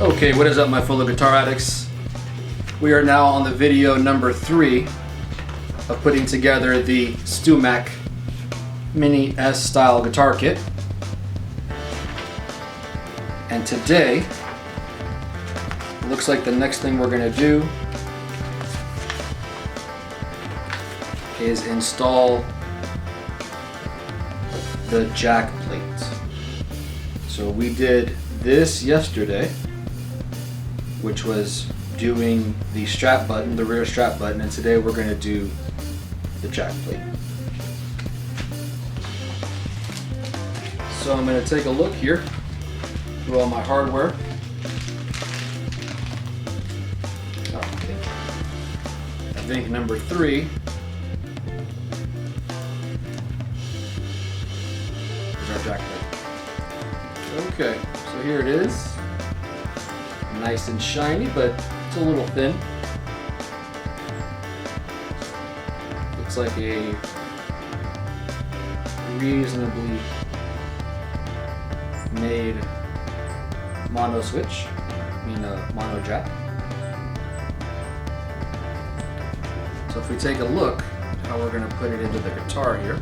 Okay, what is up, my fellow guitar addicts? We are now on the video number 3 of putting together the Stewmac Mini S style guitar kit. And today, it looks like the next thing we're going to do is install the jack plate. So we did this yesterday, which was doing the strap button, the rear strap button, and today we're going to do the jack plate. So I'm going to take a look here through all my hardware. Okay. I think number 3 is our jack plate. Okay, so here it is. Nice and shiny, but it's a little thin. Looks like a reasonably made mono switch, mono jack. So if we take a look at how we're going to put it into the guitar here.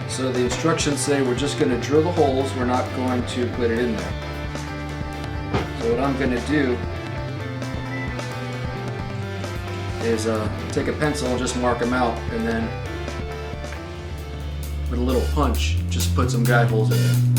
So the instructions say we're just going to drill the holes, we're not going to put it in there. So what I'm going to do is take a pencil and just mark them out, and then with a little punch, just put some guide holes in there.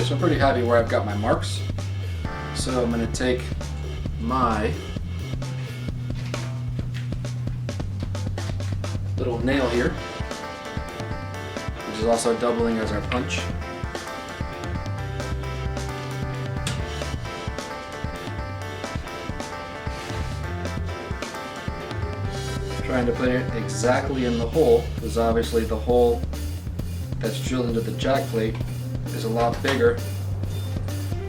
So I'm pretty happy where I've got my marks. So I'm going to take my little nail here, which is also doubling as our punch. Trying to put it exactly in the hole, because obviously the hole that's drilled into the jack plate is a lot bigger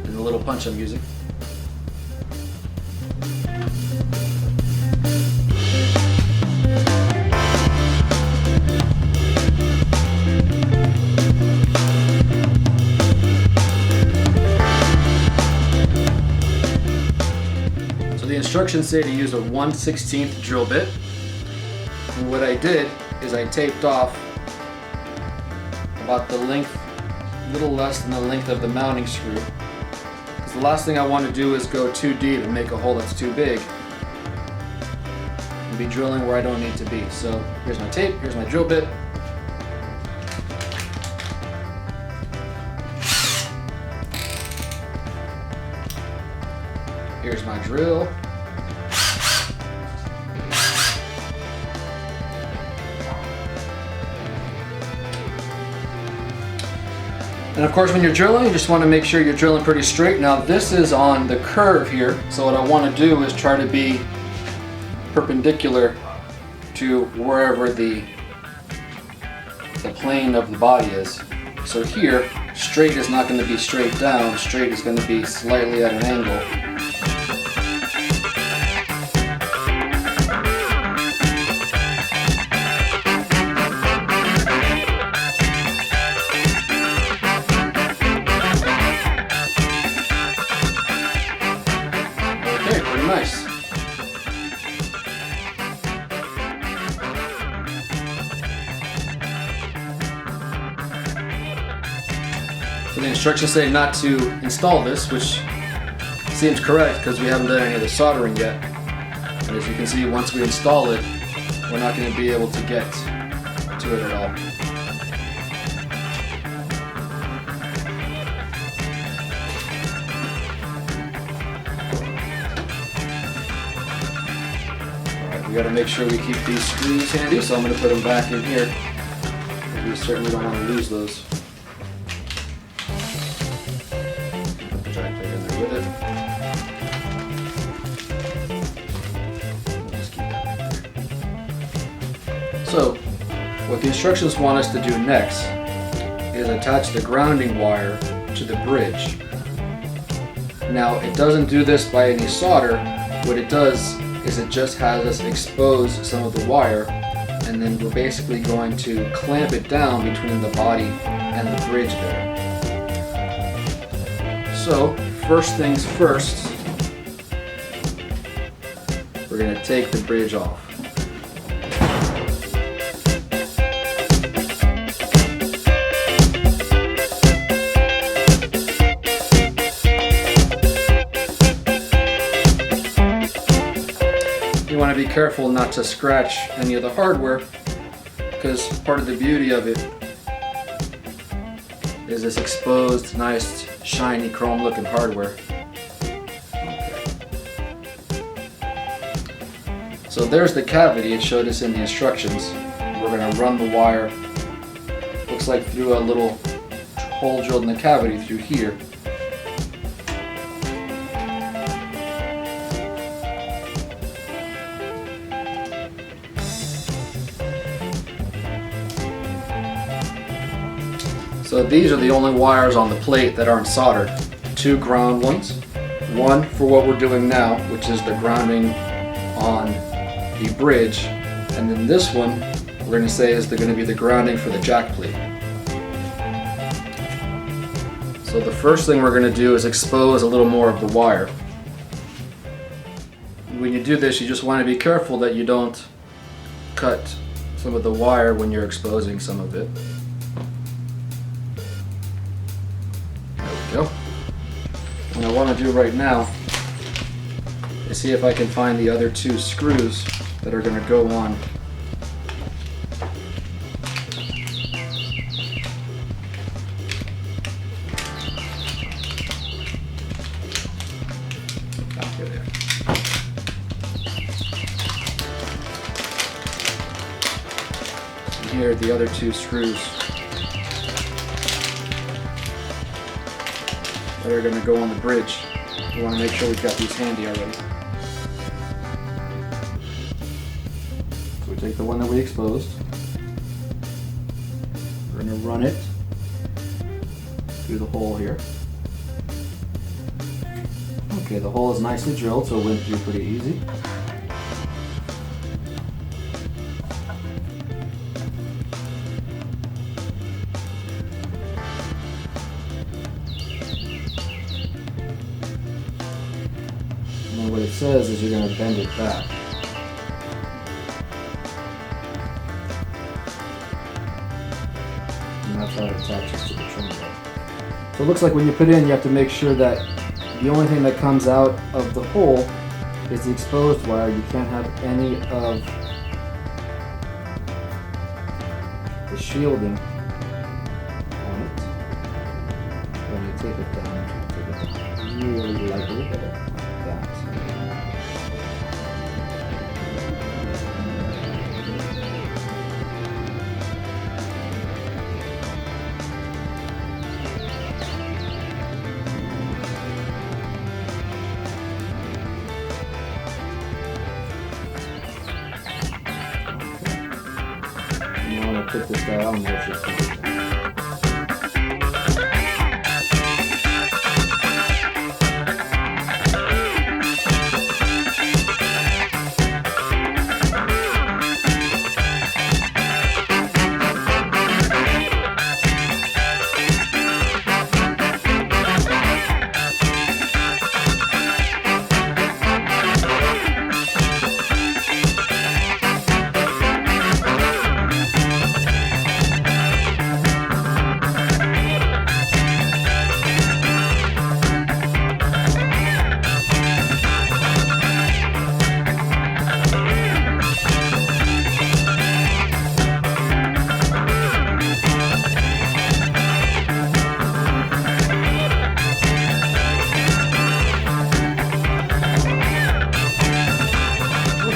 than the little punch I'm using. So the instructions say to use a 1/16 drill bit, and what I did is I taped off about the length, a little less than the length of the mounting screw, because the last thing I want to do is go too deep and make a hole that's too big and be drilling where I don't need to be. So here's my tape, here's my drill bit. Here's my drill. And of course, when you're drilling, you just want to make sure you're drilling pretty straight. Now this is on the curve here, so what I want to do is try to be perpendicular to wherever the plane of the body is. So here, straight is not going to be straight down, straight is going to be slightly at an angle. Nice. So the instructions say not to install this, which seems correct because we haven't done any of the soldering yet. And as you can see, once we install it, we're not going to be able to get to it at all. We got to make sure we keep these screws handy, so I'm going to put them back in here. We certainly don't want to lose those. Put the jack plate in there with it. Just keep that right there. So, what the instructions want us to do next is attach the grounding wire to the bridge. Now it doesn't do this by any solder. What it does is it just has us expose some of the wire, and then we're basically going to clamp it down between the body and the bridge there. So first things first, we're going to take the bridge off. You want to be careful not to scratch any of the hardware, because part of the beauty of it is this exposed, nice, shiny, chrome looking hardware. Okay. So there's the cavity. It showed us in the instructions. We're going to run the wire, looks like through a little hole drilled in the cavity through here. So these are the only wires on the plate that aren't soldered. 2 ground ones, one for what we're doing now, which is the grounding on the bridge, and then this one we're going to say is going to be the grounding for the jack plate. So the first thing we're going to do is expose a little more of the wire. When you do this, you just want to be careful that you don't cut some of the wire when you're exposing some of it. Go. What I want to do right now is see if I can find the other 2 screws that are going to go on. Okay, there. And here are the other 2 screws that are going to go on the bridge. We want to make sure we've got these handy already. So we take the one that we exposed. We're going to run it through the hole here. Okay, the hole is nicely drilled, so it went through pretty easy. What it says is you're going to bend it back. And that's how it attaches to the trim rail. So it looks like when you put in, you have to make sure that the only thing that comes out of the hole is the exposed wire. You can't have any of the shielding on it. When you take it down really lightly there. I'm going to put this guy on there just to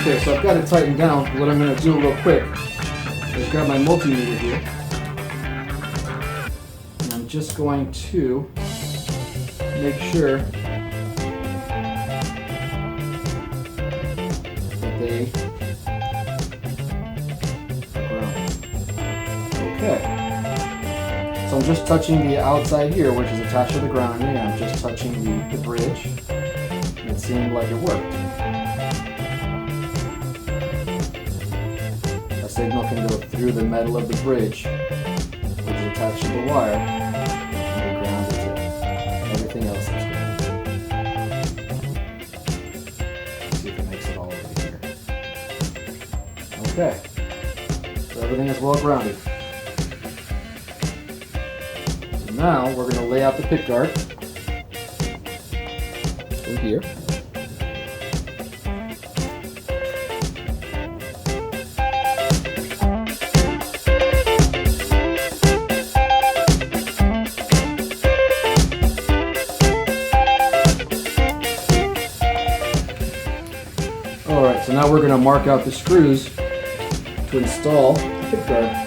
Okay, so I've got it tightened down. What I'm going to do real quick is grab my multimeter here. And I'm just going to make sure that they are grounded. Okay. So I'm just touching the outside here, which is attached to the ground here, and I'm just touching the bridge. And it seemed like it worked. A signal can go through the metal of the bridge, which is attached to the wire, and we ground it to everything else is grounded. See if it makes it all over here. Okay, so everything is well grounded. So now we're going to lay out the pickguard in here. Alright, so now we're going to mark out the screws to install the pickguard.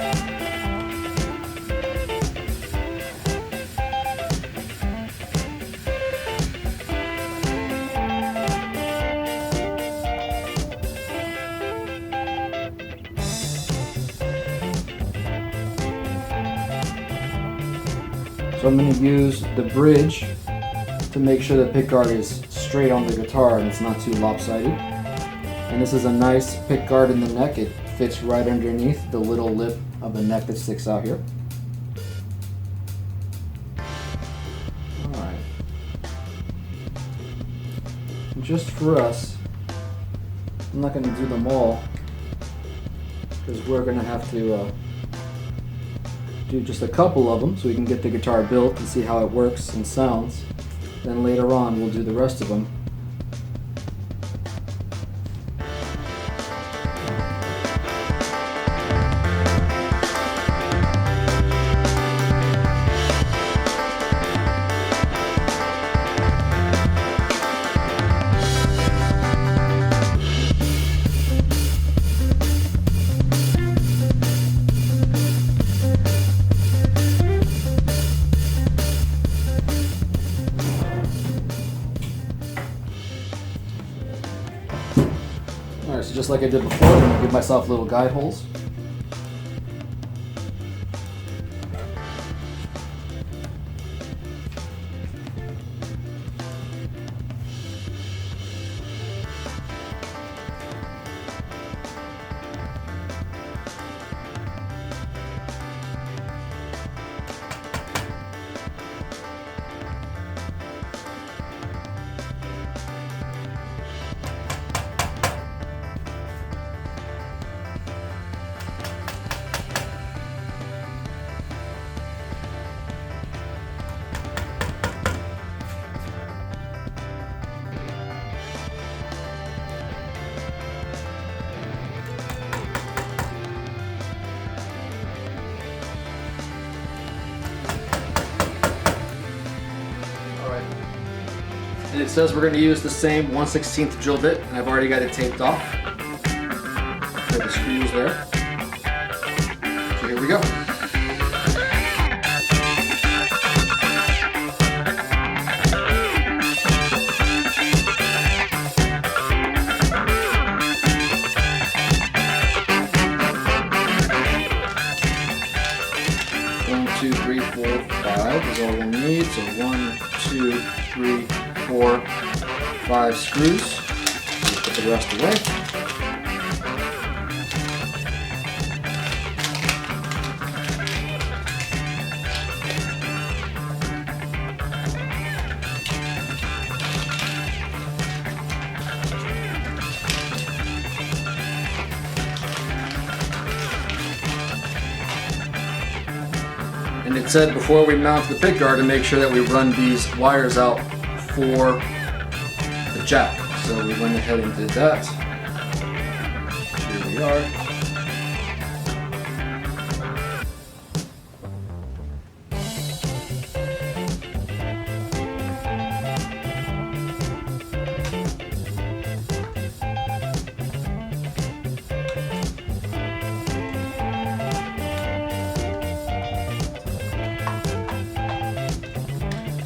So I'm going to use the bridge to make sure the pickguard is straight on the guitar and it's not too lopsided. And this is a nice pickguard in the neck. It fits right underneath the little lip of the neck that sticks out here. Alright. Just for us, I'm not going to do them all because we're going to have to do just a couple of them so we can get the guitar built and see how it works and sounds. Then later on we'll do the rest of them. Alright, so just like I did before, I'm going to give myself little guide holes. And it says we're going to use the same 1/16 drill bit, and I've already got it taped off. Got the screws there. So here we go. One, two, three, 4, 5 is all we'll need. So 1, 2, 3, 4, 5 screws. We'll put the rest away. And it said before we mount the pickguard to make sure that we run these wires out for the jack. So we went ahead and did that. Here we are.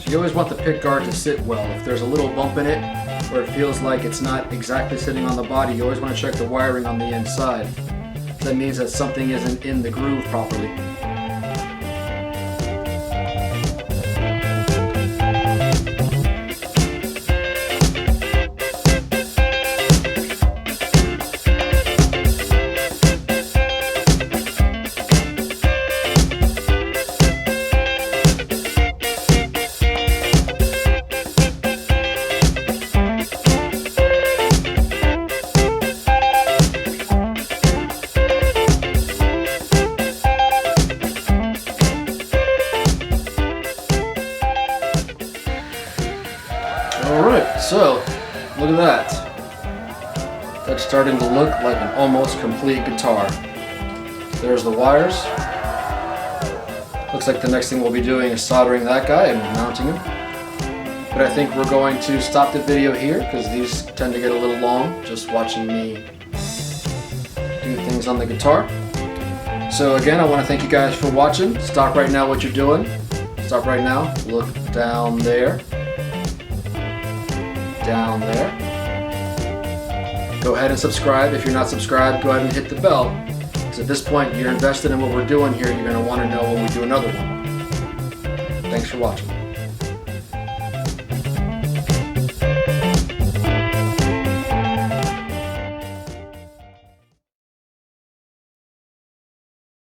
You always want the pickguard to sit well. If there's a little bump in it, or it feels like it's not exactly sitting on the body, you always want to check the wiring on the inside. That means that something isn't in the groove properly. So, look at that. That's starting to look like an almost complete guitar. There's the wires. Looks like the next thing we'll be doing is soldering that guy and mounting him. But I think we're going to stop the video here because these tend to get a little long, just watching me do things on the guitar. So again, I want to thank you guys for watching. Stop right now what you're doing. Stop right now. Look down there. Down there. Go ahead and subscribe. If you're not subscribed, go ahead and hit the bell. Because at this point, you're invested in what we're doing here. You're going to want to know when we do another one. Thanks for watching.